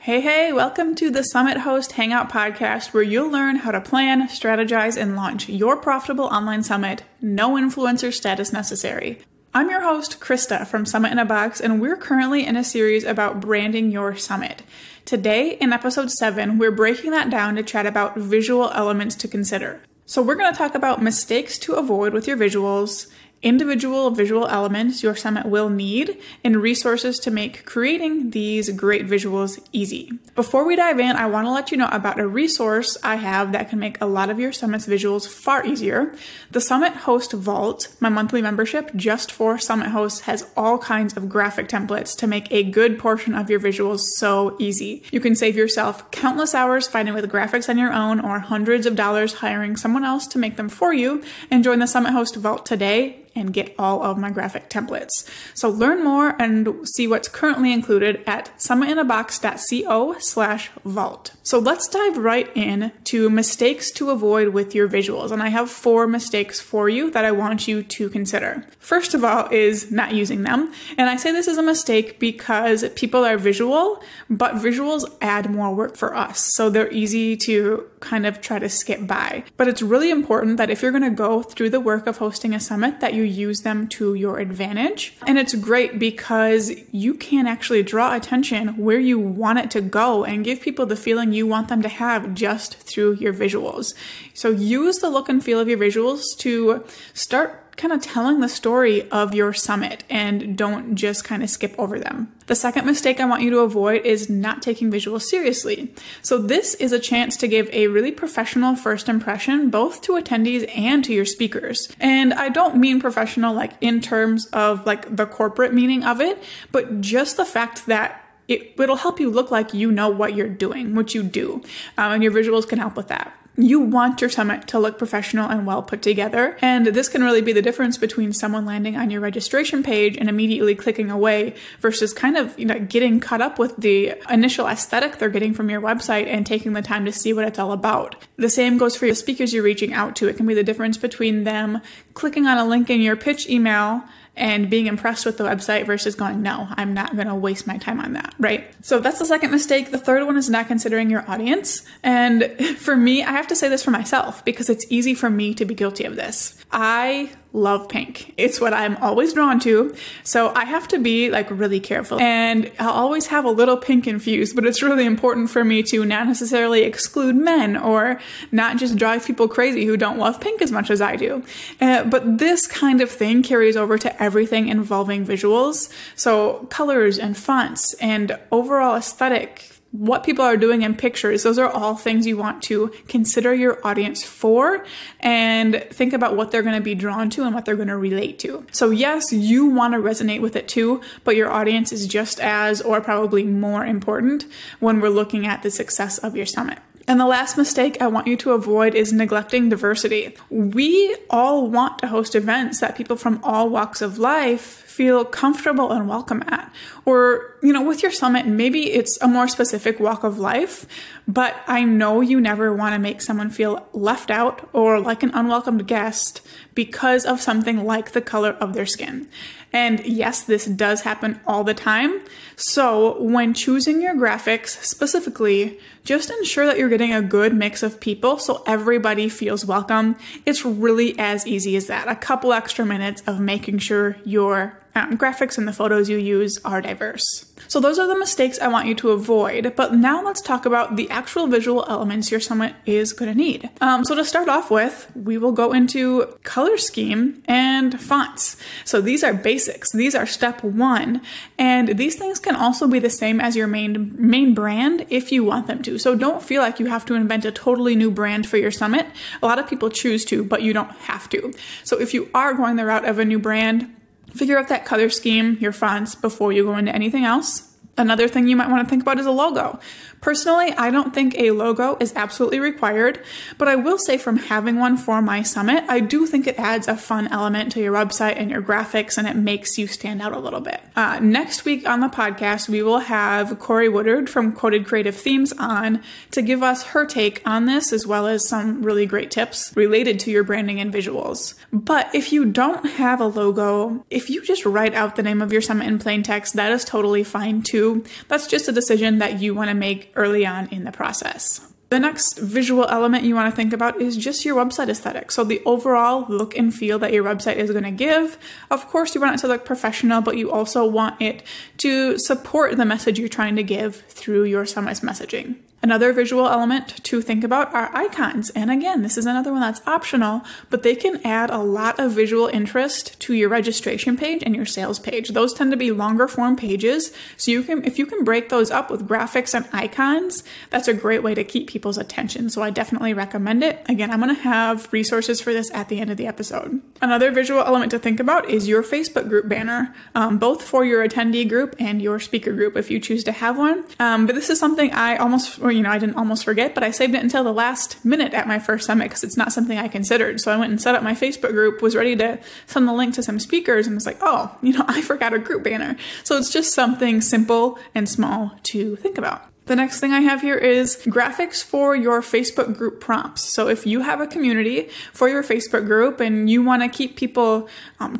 Hey, welcome to the Summit Host Hangout podcast, where you'll learn how to plan, strategize, and launch your profitable online summit. No influencer status necessary. I'm your host, Krista from Summit in a Box, and we're currently in a series about branding your summit. Today, in episode 7, we're breaking that down to chat about visual elements to consider. So we're going to talk about mistakes to avoid with your visuals, individual visual elements your summit will need, and resources to make creating these great visuals easy. Before we dive in, I want to let you know about a resource I have that can make a lot of your summit's visuals far easier. The Summit Host Vault, my monthly membership just for Summit Hosts, has all kinds of graphic templates to make a good portion of your visuals so easy. You can save yourself countless hours fighting with graphics on your own or hundreds of dollars hiring someone else to make them for you, and join the Summit Host Vault today and get all of my graphic templates. So learn more and see what's currently included at summitinabox.co/vault. So let's dive right in to mistakes to avoid with your visuals. And I have 4 mistakes for you that I want you to consider. First of all is not using them. And I say this is a mistake because people are visual, but visuals add more work for us. So they're easy to kind of try to skip by. But it's really important that if you're going to go through the work of hosting a summit, that you use them to your advantage. And it's great because you can actually draw attention where you want it to go and give people the feeling you want them to have just through your visuals. So use the look and feel of your visuals to start kind of telling the story of your summit, and don't just kind of skip over them. The second mistake I want you to avoid is not taking visuals seriously. So this is a chance to give a really professional first impression, both to attendees and to your speakers. And I don't mean professional like in terms of like the corporate meaning of it, but just the fact that it'll help you look like you know what you're doing, what you do, and your visuals can help with that. You want your summit to look professional and well put together, and this can really be the difference between someone landing on your registration page and immediately clicking away versus kind of getting caught up with the initial aesthetic they're getting from your website and taking the time to see what it's all about. The same goes for your speakers you're reaching out to. It can be the difference between them clicking on a link in your pitch email and being impressed with the website versus going, no, I'm not going to waste my time on that, right? So that's the second mistake. The third one is not considering your audience. And for me, I have to say this for myself because it's easy for me to be guilty of this. I love pink. It's what I'm always drawn to. So I have to be like really careful, and I'll always have a little pink infused, but it's really important for me to not necessarily exclude men or not just drive people crazy who don't love pink as much as I do. But this kind of thing carries over to everything involving visuals. So colors and fonts and overall aesthetic, what people are doing in pictures, those are all things you want to consider your audience for and think about what they're going to be drawn to and what they're going to relate to. So yes, you want to resonate with it too, but your audience is just as or probably more important when we're looking at the success of your summit. And the last mistake I want you to avoid is neglecting diversity. We all want to host events that people from all walks of life feel comfortable and welcome at. Or, with your summit, maybe it's a more specific walk of life, but I know you never want to make someone feel left out or like an unwelcomed guest because of something like the color of their skin. And yes, this does happen all the time. So when choosing your graphics specifically, just ensure that you're getting a good mix of people so everybody feels welcome. It's really as easy as that. A couple extra minutes of making sure your graphics and the photos you use are diverse. So those are the mistakes I want you to avoid, but now let's talk about the actual visual elements your summit is going to need. So to start off with, we will go into color scheme and fonts. So these are basics. These are step 1, and these things can also be the same as your main brand if you want them to. So don't feel like you have to invent a totally new brand for your summit. A lot of people choose to, but you don't have to. So if you are going the route of a new brand, figure out that color scheme, your fonts, before you go into anything else. Another thing you might want to think about is a logo. Personally, I don't think a logo is absolutely required, but I will say from having one for my summit, I do think it adds a fun element to your website and your graphics, and it makes you stand out a little bit. Next week on the podcast, we will have Corey Woodard from Quoted Creative Themes on to give us her take on this, as well as some really great tips related to your branding and visuals. But if you don't have a logo, if you just write out the name of your summit in plain text, that is totally fine too. to. That's just a decision that you want to make early on in the process. The next visual element you want to think about is just your website aesthetic. So the overall look and feel that your website is going to give. Of course, you want it to look professional, but you also want it to support the message you're trying to give through your summit's messaging. Another visual element to think about are icons. And again, this is another one that's optional, but they can add a lot of visual interest to your registration page and your sales page. Those tend to be longer form pages. So if you can break those up with graphics and icons, that's a great way to keep people's attention. So I definitely recommend it. Again, I'm going to have resources for this at the end of the episode. Another visual element to think about is your Facebook group banner, both for your attendee group and your speaker group if you choose to have one. But this is something I didn't almost forget, but I saved it until the last minute at my first summit because it's not something I considered. So I went and set up my Facebook group, was ready to send the link to some speakers, and was like, oh, I forgot a group banner. So it's just something simple and small to think about. The next thing I have here is graphics for your Facebook group prompts. So if you have a community for your Facebook group and you want to keep people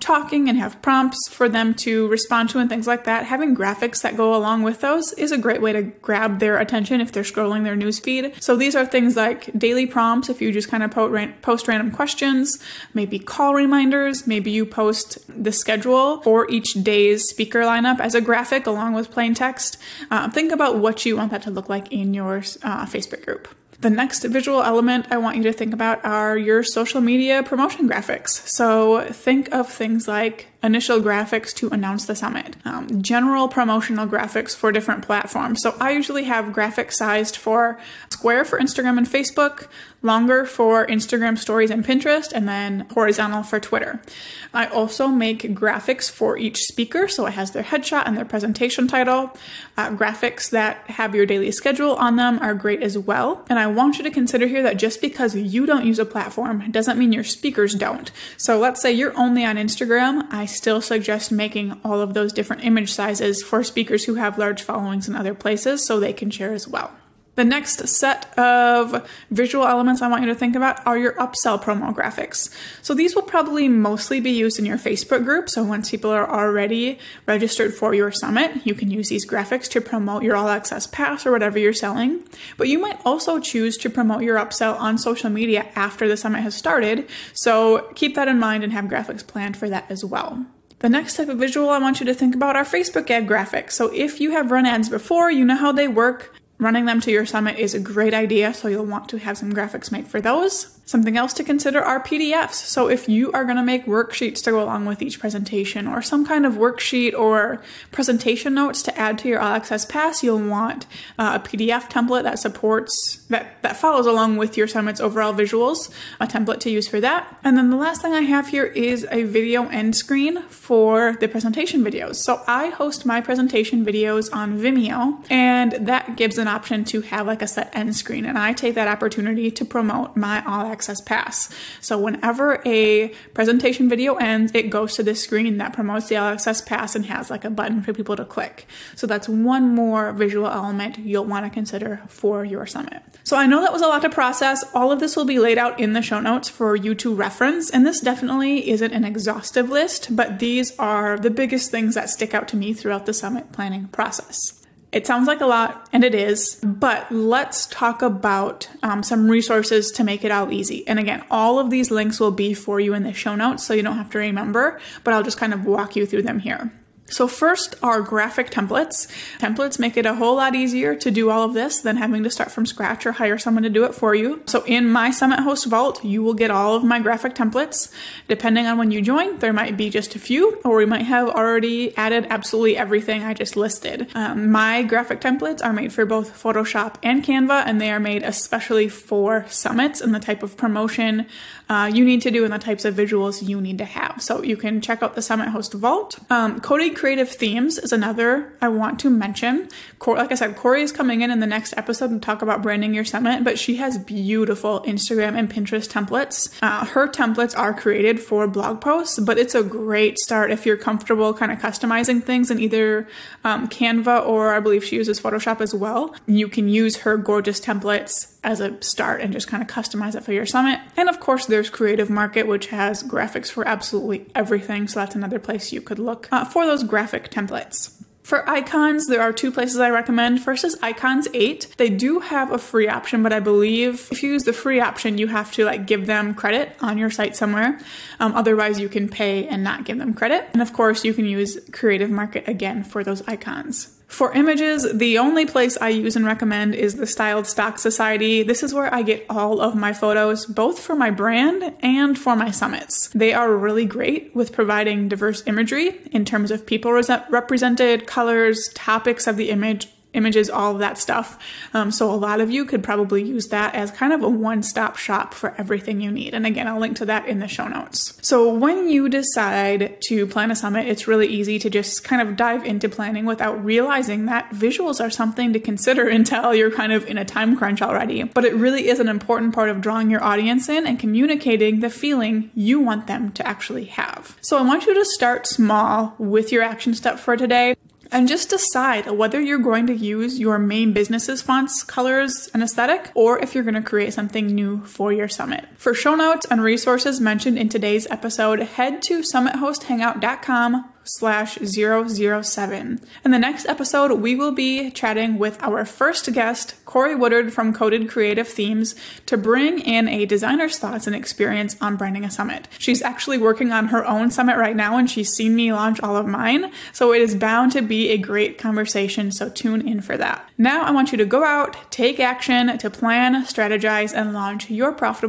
talking and have prompts for them to respond to and things like that, having graphics that go along with those is a great way to grab their attention if they're scrolling their newsfeed. So these are things like daily prompts if you just kind of post random questions, maybe call reminders, maybe you post the schedule for each day's speaker lineup as a graphic along with plain text. Think about what you want that to look like in your Facebook group. The next visual element I want you to think about are your social media promotion graphics. So think of things like initial graphics to announce the summit, general promotional graphics for different platforms. So I usually have graphics sized for square for Instagram and Facebook, longer for Instagram stories and Pinterest, and then horizontal for Twitter. I also make graphics for each speaker, so it has their headshot and their presentation title. Graphics that have your daily schedule on them are great as well. And I want you to consider here that just because you don't use a platform doesn't mean your speakers don't. So let's say you're only on Instagram, I still suggest making all of those different image sizes for speakers who have large followings in other places so they can share as well. The next set of visual elements I want you to think about are your upsell promo graphics. So these will probably mostly be used in your Facebook group. So once people are already registered for your summit, you can use these graphics to promote your all access pass or whatever you're selling. But you might also choose to promote your upsell on social media after the summit has started. So keep that in mind and have graphics planned for that as well. The next type of visual I want you to think about are Facebook ad graphics. So if you have run ads before, you know how they work. Running them to your summit is a great idea, so you'll want to have some graphics made for those. Something else to consider are PDFs. So if you are going to make worksheets to go along with each presentation or some kind of worksheet or presentation notes to add to your All Access Pass, you'll want a PDF template that supports, that follows along with your summit's overall visuals, a template to use for that. And then the last thing I have here is a video end screen for the presentation videos. So I host my presentation videos on Vimeo, and that gives an option to have like a set end screen. And I take that opportunity to promote my All Access Pass. So whenever a presentation video ends, it goes to this screen that promotes the All Access Pass and has like a button for people to click. So that's one more visual element you'll want to consider for your summit. So I know that was a lot to process. All of this will be laid out in the show notes for you to reference. And this definitely isn't an exhaustive list, but these are the biggest things that stick out to me throughout the summit planning process. It sounds like a lot, and it is, but let's talk about some resources to make it all easy. And again, all of these links will be for you in the show notes, so you don't have to remember, but I'll just kind of walk you through them here. So first are graphic templates. Templates make it a whole lot easier to do all of this than having to start from scratch or hire someone to do it for you. So in my Summit Host Vault, you will get all of my graphic templates. Depending on when you join, there might be just a few, or we might have already added absolutely everything I just listed. My graphic templates are made for both Photoshop and Canva, and they are made especially for summits and the type of promotion you need to do and the types of visuals you need to have. So you can check out the Summit Host Vault. Cody Creative Themes is another I want to mention. Like I said, Corey is coming in the next episode to talk about branding your summit, but she has beautiful Instagram and Pinterest templates. Her templates are created for blog posts, but it's a great start if you're comfortable kind of customizing things in either Canva, or I believe she uses Photoshop as well. You can use her gorgeous templates as a start and just kind of customize it for your summit. And of course, there's Creative Market, which has graphics for absolutely everything. So that's another place you could look for those graphic templates. For icons, there are two places I recommend. First is Icons 8. They do have a free option, but I believe if you use the free option, you have to like give them credit on your site somewhere. Otherwise, you can pay and not give them credit. And of course, you can use Creative Market again for those icons. For images, the only place I use and recommend is the Styled Stock Society. This is where I get all of my photos, both for my brand and for my summits. They are really great with providing diverse imagery in terms of people represented, colors, topics of the images, all of that stuff. So a lot of you could probably use that as kind of a one-stop shop for everything you need. And again, I'll link to that in the show notes. So when you decide to plan a summit, it's really easy to just kind of dive into planning without realizing that visuals are something to consider until you're kind of in a time crunch already. But it really is an important part of drawing your audience in and communicating the feeling you want them to actually have. So I want you to start small with your action step for today. And just decide whether you're going to use your main business's fonts, colors, and aesthetic, or if you're going to create something new for your summit. For show notes and resources mentioned in today's episode, head to summithosthangout.com/007. In the next episode, we will be chatting with our first guest, Corey Woodard from Coded Creative Themes, to bring in a designer's thoughts and experience on branding a summit. She's actually working on her own summit right now, and she's seen me launch all of mine, so it is bound to be a great conversation, so tune in for that. Now I want you to go out, take action to plan, strategize, and launch your profitable